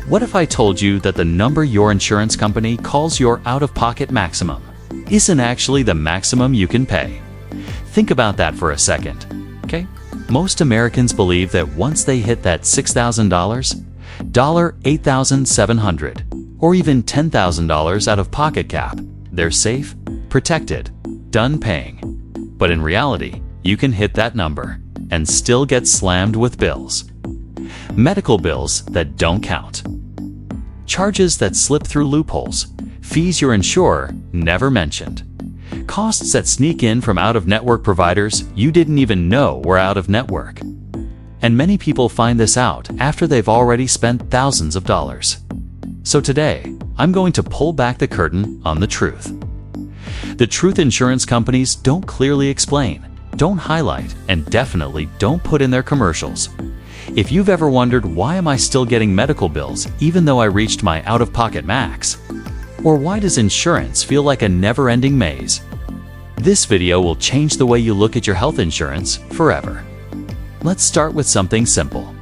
What if I told you that the number your insurance company calls your out-of-pocket maximum isn't actually the maximum you can pay? Think about that for a second, okay? Most Americans believe that once they hit that $6,000, $8,700, or even $10,000 out-of-pocket cap, they're safe, protected, done paying. But in reality, you can hit that number and still get slammed with bills. Medical bills that don't count. Charges that slip through loopholes. Fees your insurer never mentioned. Costs that sneak in from out-of-network providers you didn't even know were out-of-network. And many people find this out after they've already spent thousands of dollars. So today, I'm going to pull back the curtain on the truth. The truth insurance companies don't clearly explain, don't highlight, and definitely don't put in their commercials. If you've ever wondered why am I still getting medical bills even though I reached my out-of-pocket max? Or why does insurance feel like a never-ending maze? This video will change the way you look at your health insurance forever. Let's start with something simple.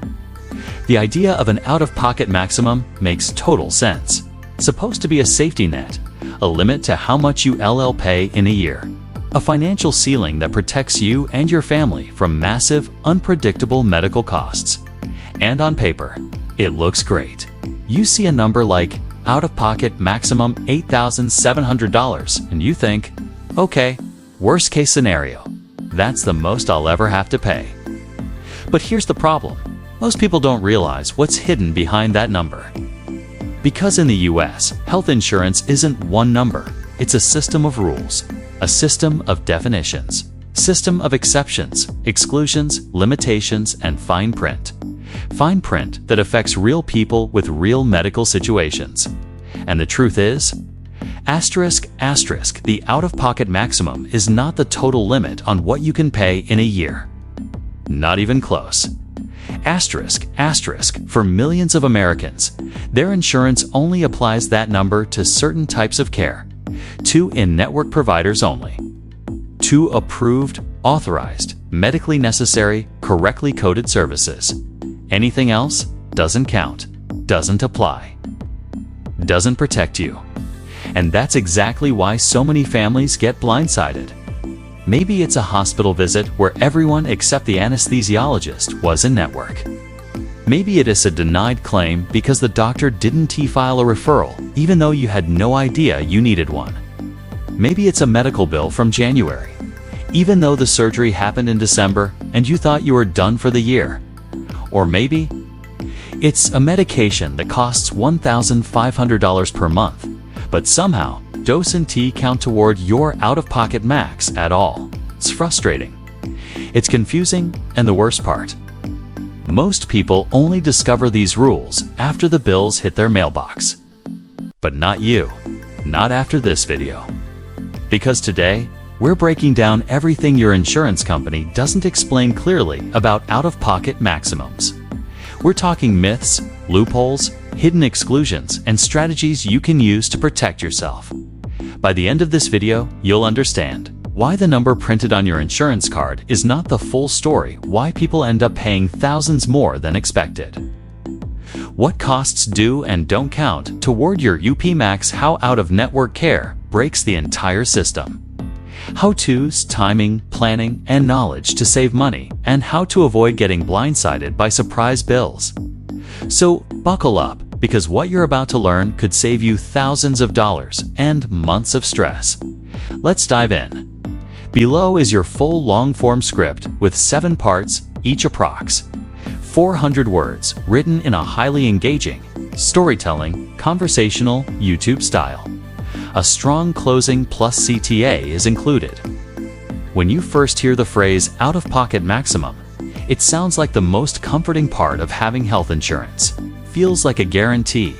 The idea of an out-of-pocket maximum makes total sense. It's supposed to be a safety net, a limit to how much you pay in a year. A financial ceiling that protects you and your family from massive, unpredictable medical costs. And on paper, it looks great. You see a number like out-of-pocket maximum $8,700 and you think, okay, worst case scenario, that's the most I'll ever have to pay. But here's the problem. Most people don't realize what's hidden behind that number. Because in the US, health insurance isn't one number, it's a system of rules, a system of definitions, system of exceptions, exclusions, limitations, and fine print. Fine print that affects real people with real medical situations. And the truth is, the out-of-pocket maximum is not the total limit on what you can pay in a year. Not even close. For millions of Americans, their insurance only applies that number to certain types of care, to in-network providers only, to approved, authorized, medically necessary, correctly coded services. Anything else doesn't count, doesn't apply, doesn't protect you. And that's exactly why so many families get blindsided. Maybe it's a hospital visit where everyone except the anesthesiologist was in network. Maybe it is a denied claim because the doctor didn't file a referral even though you had no idea you needed one. Maybe it's a medical bill from January, even though the surgery happened in December and you thought you were done for the year. Or maybe it's a medication that costs $1,500 per month, but somehow doesn't count toward your out-of-pocket max at all. It's frustrating. It's confusing, and the worst part, most people only discover these rules after the bills hit their mailbox. But not you. Not after this video. Because today, we're breaking down everything your insurance company doesn't explain clearly about out-of-pocket maximums. We're talking myths, loopholes, hidden exclusions, and strategies you can use to protect yourself. By the end of this video, you'll understand why the number printed on your insurance card is not the full story, why people end up paying thousands more than expected, what costs do and don't count toward your UP max, how out-of-network care breaks the entire system, how-tos, timing, planning, and knowledge to save money, and how to avoid getting blindsided by surprise bills. So buckle up, because what you're about to learn could save you thousands of dollars and months of stress. Let's dive in. Below is your full long-form script with 7 parts, each approx. 400 words written in a highly engaging, storytelling, conversational YouTube style. A strong closing plus CTA is included. When you first hear the phrase out-of-pocket maximum, it sounds like the most comforting part of having health insurance. Feels like a guarantee,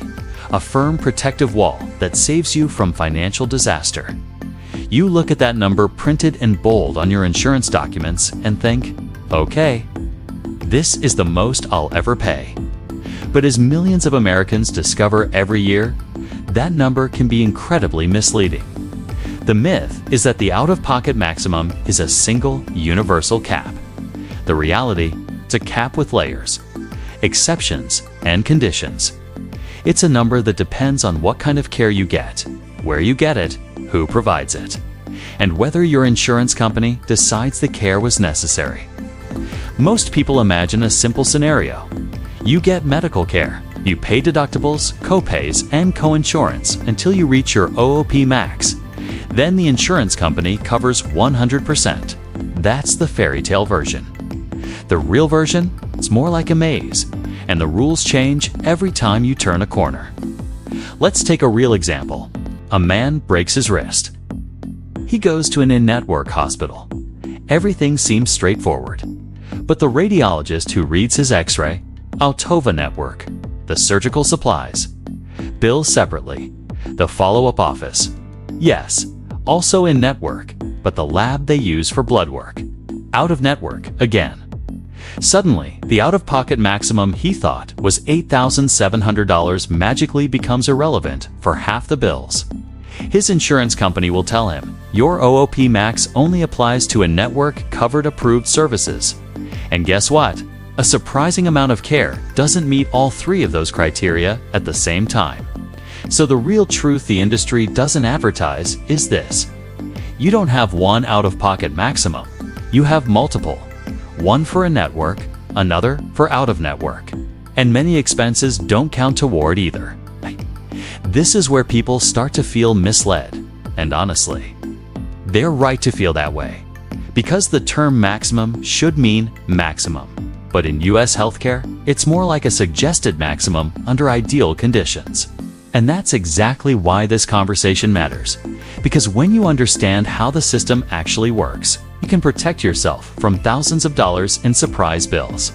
a firm protective wall that saves you from financial disaster. You look at that number printed in bold on your insurance documents and think, okay, this is the most I'll ever pay. But as millions of Americans discover every year, that number can be incredibly misleading. The myth is that the out-of-pocket maximum is a single, universal cap. The reality, it's a cap with layers, exceptions, and conditions. It's a number that depends on what kind of care you get, where you get it, who provides it, and whether your insurance company decides the care was necessary. Most people imagine a simple scenario. You get medical care. You pay deductibles, copays, and coinsurance until you reach your OOP max. Then the insurance company covers 100%. That's the fairy tale version. The real version? It's more like a maze, and the rules change every time you turn a corner. Let's take a real example. A man breaks his wrist. He goes to an in-network hospital. Everything seems straightforward. But the radiologist who reads his x-ray, Altova network, the surgical supplies, bills separately, the follow-up office, yes, also in-network, but the lab they use for blood work, out-of-network again. Suddenly, the out-of-pocket maximum he thought was $8,700 magically becomes irrelevant for half the bills. His insurance company will tell him, your OOP max only applies to in-network covered approved services. And guess what? A surprising amount of care doesn't meet all three of those criteria at the same time. So the real truth the industry doesn't advertise is this. You don't have one out-of-pocket maximum. You have multiple. One for a network, another for out-of-network. And many expenses don't count toward either. This is where people start to feel misled. And honestly, they're right to feel that way. Because the term maximum should mean maximum. But in US healthcare, it's more like a suggested maximum under ideal conditions. And that's exactly why this conversation matters. Because when you understand how the system actually works, you can protect yourself from thousands of dollars in surprise bills.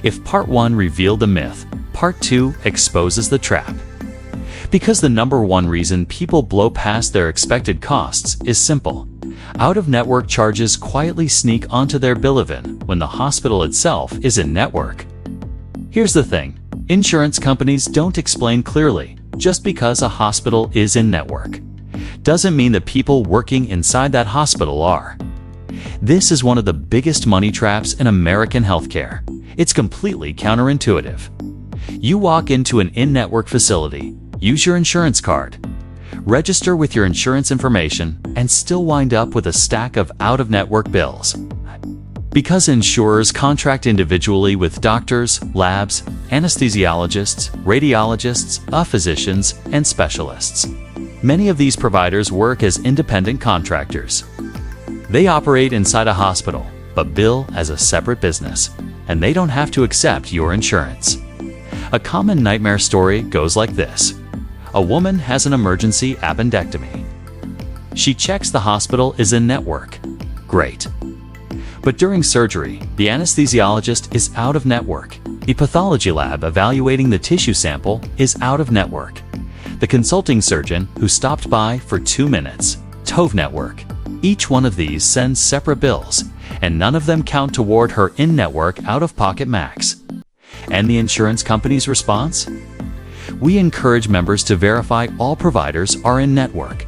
If Part 1 revealed the myth, Part 2 exposes the trap. Because the number one reason people blow past their expected costs is simple. Out-of-network charges quietly sneak onto their bill-even when the hospital itself is in-network. Here's the thing. Insurance companies don't explain clearly. Just because a hospital is in-network doesn't mean the people working inside that hospital are. This is one of the biggest money traps in American healthcare. It's completely counterintuitive. You walk into an in-network facility, use your insurance card, register with your insurance information, and still wind up with a stack of out-of-network bills. Because insurers contract individually with doctors, labs, anesthesiologists, radiologists, physicians, and specialists. Many of these providers work as independent contractors. They operate inside a hospital, but bill as a separate business, and they don't have to accept your insurance. A common nightmare story goes like this. A woman has an emergency appendectomy. She checks the hospital is in network. Great. But during surgery, the anesthesiologist is out of network. The pathology lab evaluating the tissue sample is out of network. The consulting surgeon who stopped by for 2 minutes, TOV network. Each one of these sends separate bills, and none of them count toward her in-network out-of-pocket max. And the insurance company's response? We encourage members to verify all providers are in network.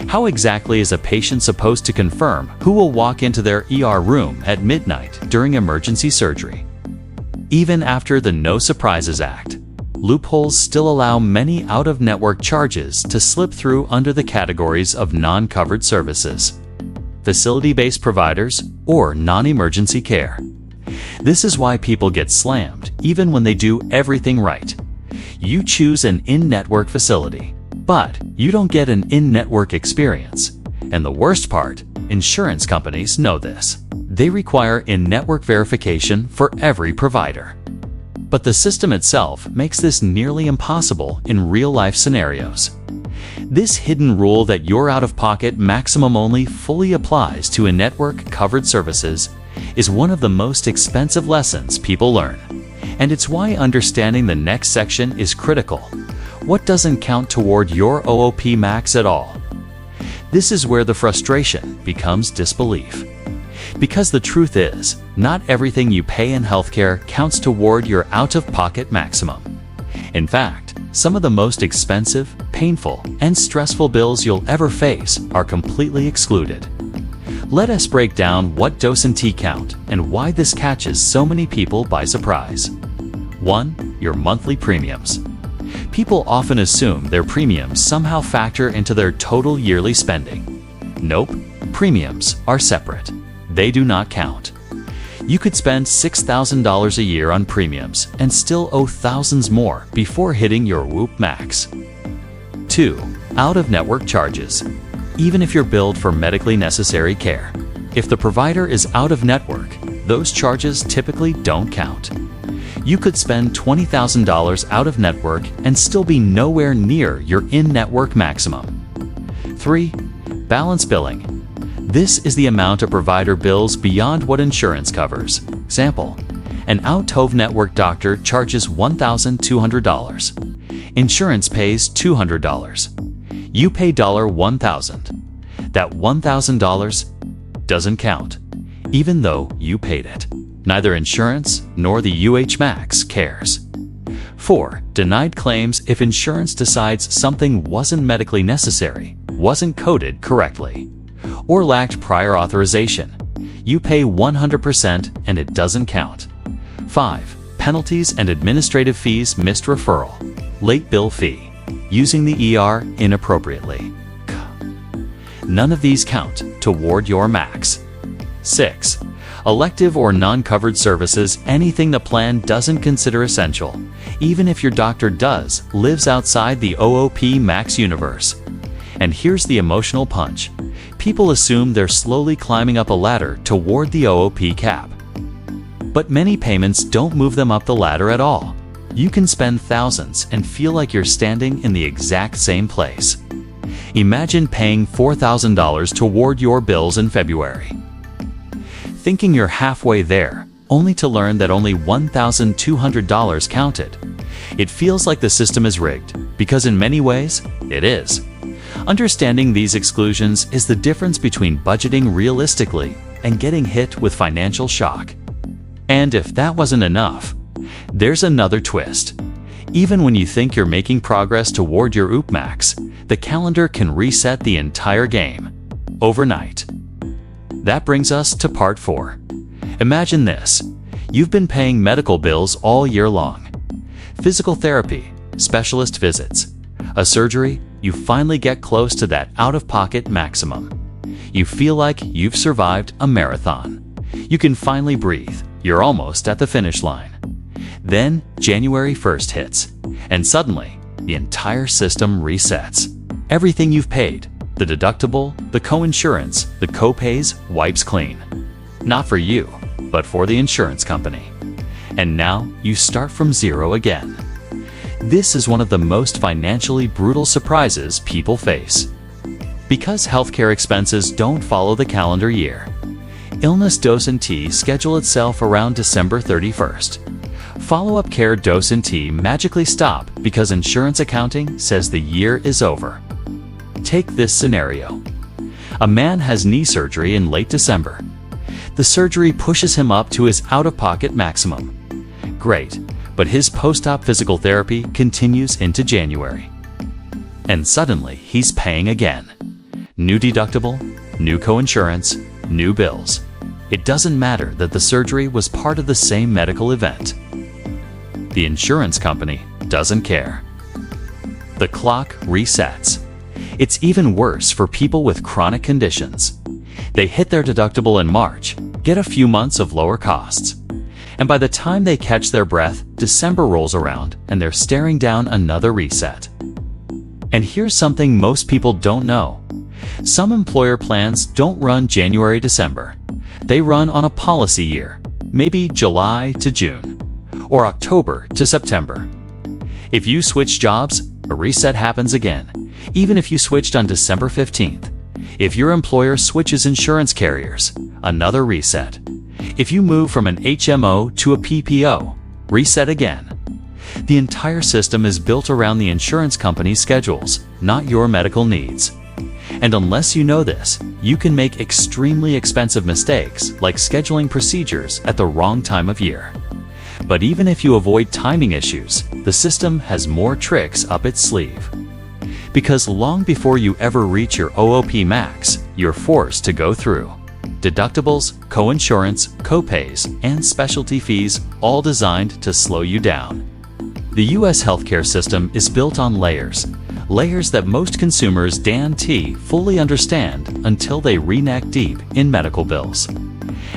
How exactly is a patient supposed to confirm who will walk into their ER room at midnight during emergency surgery? Even after the No Surprises Act, loopholes still allow many out-of-network charges to slip through under the categories of non-covered services, facility-based providers, or non-emergency care. This is why people get slammed even when they do everything right. You choose an in-network facility, but you don't get an in-network experience. And the worst part, insurance companies know this. They require in-network verification for every provider. But the system itself makes this nearly impossible in real-life scenarios. This hidden rule that your out-of-pocket maximum only fully applies to in-network covered services is one of the most expensive lessons people learn. And it's why understanding the next section is critical. What doesn't count toward your OOP max at all? This is where the frustration becomes disbelief. Because the truth is, not everything you pay in healthcare counts toward your out-of-pocket maximum. In fact, some of the most expensive, painful, and stressful bills you'll ever face are completely excluded. Let us break down what doesn't count and why this catches so many people by surprise. 1. Your monthly premiums. People often assume their premiums somehow factor into their total yearly spending. Nope, premiums are separate. They do not count. You could spend $6,000 a year on premiums and still owe thousands more before hitting your Whoop max. 2. Out-of-network charges. Even if you're billed for medically necessary care, if the provider is out-of-network, those charges typically don't count. You could spend $20,000 out-of-network and still be nowhere near your in-network maximum. 3. Balance billing. This is the amount a provider bills beyond what insurance covers. Example, an out-of-network doctor charges $1,200. Insurance pays $200. You pay $1,000. That $1,000 doesn't count, even though you paid it. Neither insurance nor the UH Max cares. 4. Denied claims if insurance decides something wasn't medically necessary, wasn't coded correctly, or lacked prior authorization. You pay 100% and it doesn't count. 5. Penalties and administrative fees missed referral. Late bill fee. Using the ER inappropriately. None of these count toward your max. 6. Elective or non-covered services, anything the plan doesn't consider essential, even if your doctor does, lives outside the OOP max universe. And here's the emotional punch. People assume they're slowly climbing up a ladder toward the OOP cap. But many payments don't move them up the ladder at all. You can spend thousands and feel like you're standing in the exact same place. Imagine paying $4,000 toward your bills in February, thinking you're halfway there, only to learn that only $1,200 counted. It feels like the system is rigged, because in many ways, it is. Understanding these exclusions is the difference between budgeting realistically and getting hit with financial shock. And if that wasn't enough, there's another twist. Even when you think you're making progress toward your OOP max, the calendar can reset the entire game overnight. That brings us to part 4. Imagine this. You've been paying medical bills all year long. Physical therapy, specialist visits, a surgery, you finally get close to that out-of-pocket maximum. You feel like you've survived a marathon. You can finally breathe. You're almost at the finish line. Then January 1st hits, and suddenly the entire system resets. Everything you've paid, the deductible, the coinsurance, the copays, wipes clean. Not for you, but for the insurance company. And now you start from zero again. This is one of the most financially brutal surprises people face. Because healthcare expenses don't follow the calendar year, illness dos and T schedule itself around December 31st. Follow-up care dos and T magically stop because insurance accounting says the year is over. Take this scenario. A man has knee surgery in late December. The surgery pushes him up to his out-of-pocket maximum. Great, but his post-op physical therapy continues into January. And suddenly, he's paying again. New deductible, new coinsurance, new bills. It doesn't matter that the surgery was part of the same medical event. The insurance company doesn't care. The clock resets. It's even worse for people with chronic conditions. They hit their deductible in March, get a few months of lower costs. And by the time they catch their breath, December rolls around and they're staring down another reset. And here's something most people don't know. Some employer plans don't run January-December. They run on a policy year, maybe July to June, or October to September. If you switch jobs, a reset happens again, even if you switched on December 15th. If your employer switches insurance carriers, another reset. If you move from an HMO to a PPO, reset again. The entire system is built around the insurance company's schedules, not your medical needs. And unless you know this, you can make extremely expensive mistakes like scheduling procedures at the wrong time of year. But even if you avoid timing issues, the system has more tricks up its sleeve. Because long before you ever reach your OOP max, you're forced to go through deductibles, coinsurance, copays, and specialty fees, all designed to slow you down. The U.S. healthcare system is built on layers. Layers that most consumers fully understand until they re-neck deep in medical bills.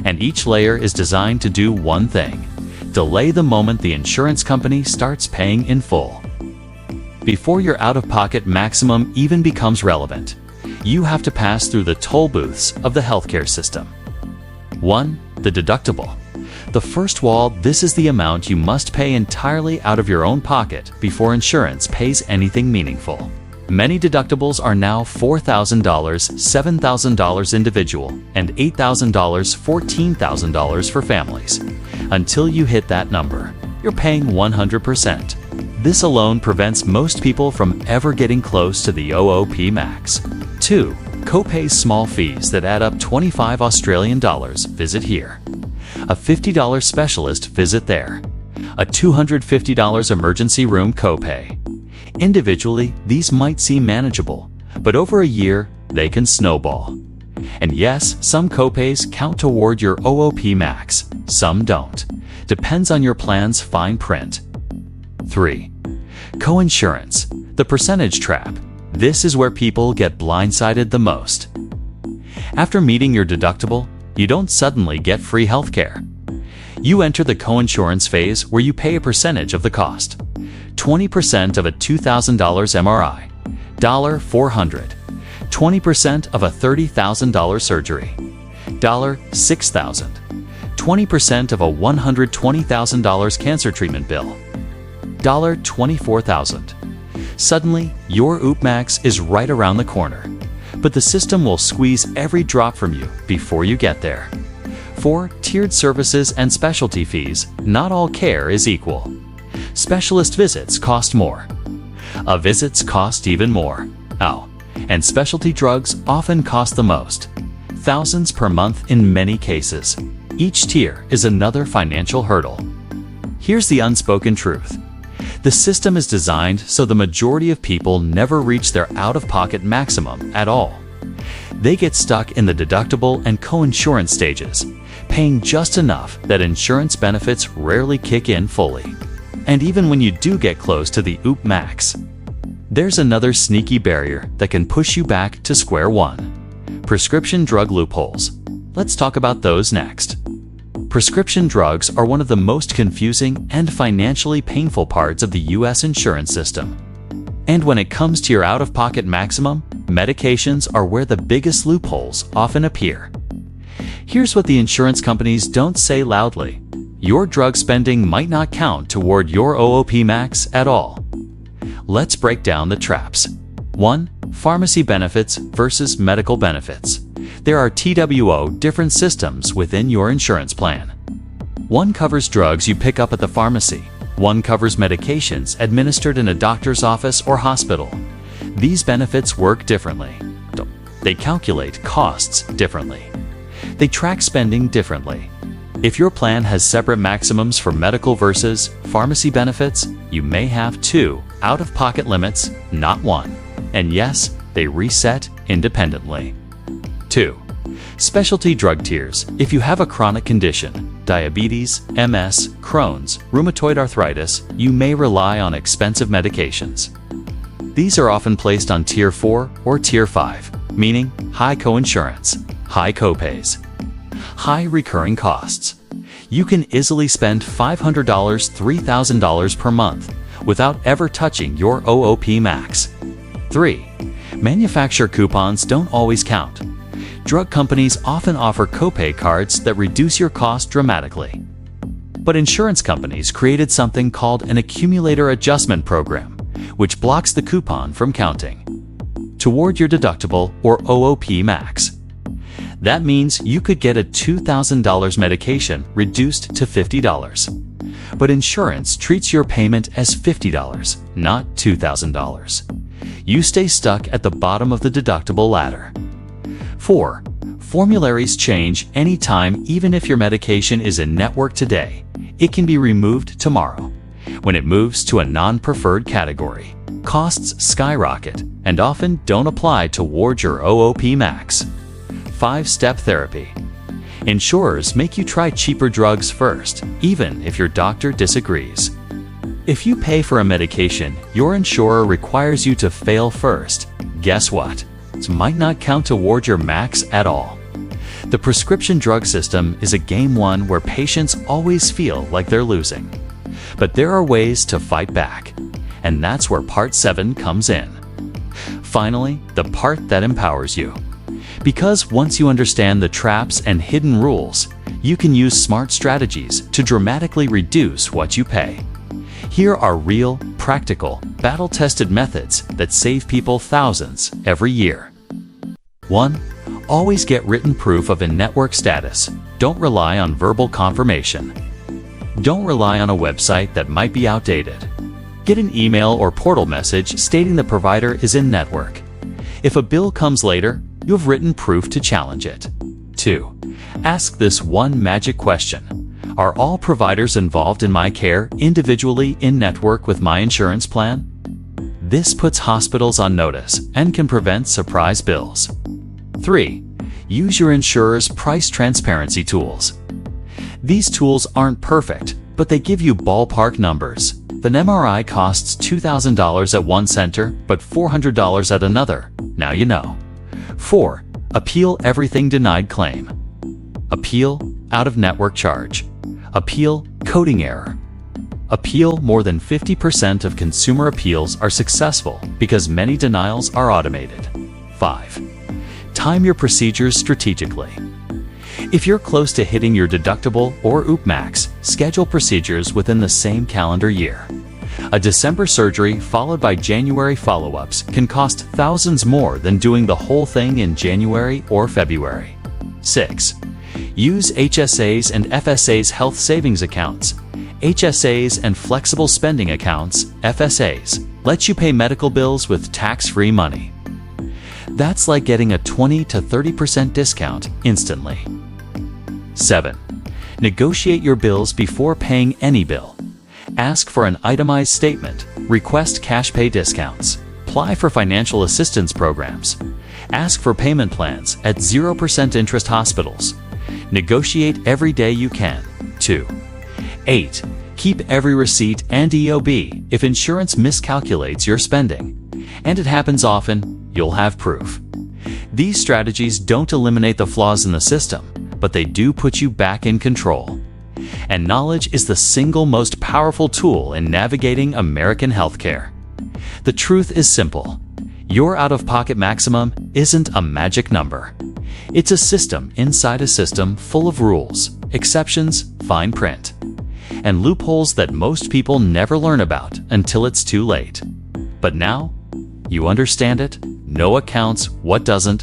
And each layer is designed to do one thing: delay the moment the insurance company starts paying in full. Before your out-of-pocket maximum even becomes relevant, you have to pass through the toll booths of the healthcare system. 1. The deductible. The first wall. This is the amount you must pay entirely out of your own pocket before insurance pays anything meaningful. Many deductibles are now $4,000, $7,000 individual, and $8,000, $14,000 for families. Until you hit that number, you're paying 100%. This alone prevents most people from ever getting close to the OOP max. 2. Copays, small fees that add up $25 Australian dollars. Visit here. A $50 specialist visit there. A $250 emergency room copay. Individually, these might seem manageable, but over a year, they can snowball. And yes, some copays count toward your OOP max, some don't. Depends on your plan's fine print. 3. Coinsurance, the percentage trap. This is where people get blindsided the most. After meeting your deductible, you don't suddenly get free healthcare. You enter the coinsurance phase where you pay a percentage of the cost. 20% of a $2,000 MRI, $400. 20% of a $30,000 surgery, $6,000. 20% of a $120,000 cancer treatment bill, $24,000. Suddenly, your OOP max is right around the corner, but the system will squeeze every drop from you before you get there. 4. Tiered services and specialty fees. Not all care is equal. Specialist visits cost more. Visits cost even more. And specialty drugs often cost the most. Thousands per month in many cases. Each tier is another financial hurdle. Here's the unspoken truth. The system is designed so the majority of people never reach their out-of-pocket maximum at all. They get stuck in the deductible and coinsurance stages, paying just enough that insurance benefits rarely kick in fully. And even when you do get close to the OOP max, there's another sneaky barrier that can push you back to square one. Prescription drug loopholes. Let's talk about those next. Prescription drugs are one of the most confusing and financially painful parts of the U.S. insurance system. And when it comes to your out-of-pocket maximum, medications are where the biggest loopholes often appear. Here's what the insurance companies don't say loudly. Your drug spending might not count toward your OOP max at all. Let's break down the traps. 1. Pharmacy benefits versus medical benefits. There are different systems within your insurance plan. One covers drugs you pick up at the pharmacy. One covers medications administered in a doctor's office or hospital. These benefits work differently. They calculate costs differently. They track spending differently. If your plan has separate maximums for medical versus pharmacy benefits, you may have 2 out-of-pocket limits, not 1. And yes, they reset independently. 2. Specialty drug tiers. If you have a chronic condition, diabetes, MS, Crohn's, rheumatoid arthritis, you may rely on expensive medications. These are often placed on Tier 4 or Tier 5, meaning high coinsurance, high copays, high recurring costs. You can easily spend $500, $3,000 per month without ever touching your OOP max. 3. Manufacturer coupons don't always count. Drug companies often offer copay cards that reduce your cost dramatically. But insurance companies created something called an accumulator adjustment program, which blocks the coupon from counting toward your deductible or OOP max. That means you could get a $2,000 medication reduced to $50. But insurance treats your payment as $50, not $2,000. You stay stuck at the bottom of the deductible ladder. 4. Formularies change anytime. Even if your medication is in network today, it can be removed tomorrow. When it moves to a non-preferred category, costs skyrocket and often don't apply toward your OOP max. 5-step therapy. Insurers make you try cheaper drugs first, even if your doctor disagrees. If you pay for a medication your insurer requires you to fail first, guess what? It might not count toward your max at all. The prescription drug system is a game one where patients always feel like they're losing. But there are ways to fight back, and that's where Part 7 comes in. Finally, the part that empowers you. Because once you understand the traps and hidden rules, you can use smart strategies to dramatically reduce what you pay. Here are real, practical, battle-tested methods that save people thousands every year. 1. Always get written proof of in-network status. Don't rely on verbal confirmation. Don't rely on a website that might be outdated. Get an email or portal message stating the provider is in-network. If a bill comes later, you have written proof to challenge it. 2. Ask this one magic question. Are all providers involved in my care individually in-network with my insurance plan? This puts hospitals on notice and can prevent surprise bills. 3. Use your insurer's price transparency tools. These tools aren't perfect, but they give you ballpark numbers. If an MRI costs $2,000 at one center, but $400 at another, now you know. 4. Appeal everything denied claim. Appeal out-of-network charge. Appeal coding error. Appeal. More than 50% of consumer appeals are successful because many denials are automated. 5. Time your procedures strategically. If you're close to hitting your deductible or OOP max, schedule procedures within the same calendar year. A December surgery followed by January follow-ups can cost thousands more than doing the whole thing in January or February. 6. Use HSAs and FSAs health savings accounts. HSAs and flexible spending accounts, FSAs, let you pay medical bills with tax-free money. That's like getting a 20 to 30% discount instantly. 7. Negotiate your bills before paying any bill. Ask for an itemized statement. Request cash pay discounts. Apply for financial assistance programs. Ask for payment plans at 0% interest hospitals. Negotiate every day you can. 2. 8. Keep every receipt and EOB. If insurance miscalculates your spending, and it happens often, you'll have proof. These strategies don't eliminate the flaws in the system, but they do put you back in control. And knowledge is the single most powerful tool in navigating American healthcare. The truth is simple. Your out-of-pocket maximum isn't a magic number. It's a system inside a system full of rules, exceptions, fine print, and loopholes that most people never learn about until it's too late. But now, you understand it, know what counts, what doesn't,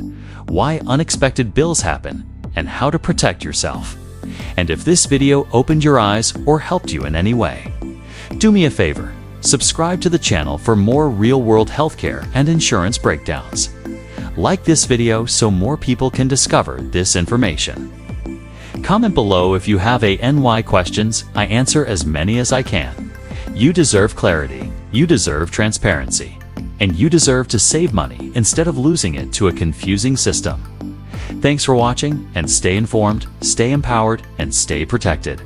why unexpected bills happen, and how to protect yourself. And if this video opened your eyes or helped you in any way, do me a favor, subscribe to the channel for more real-world healthcare and insurance breakdowns. Like this video so more people can discover this information. Comment below if you have any questions. I answer as many as I can. You deserve clarity, you deserve transparency, and you deserve to save money instead of losing it to a confusing system. Thanks for watching, and stay informed, stay empowered, and stay protected.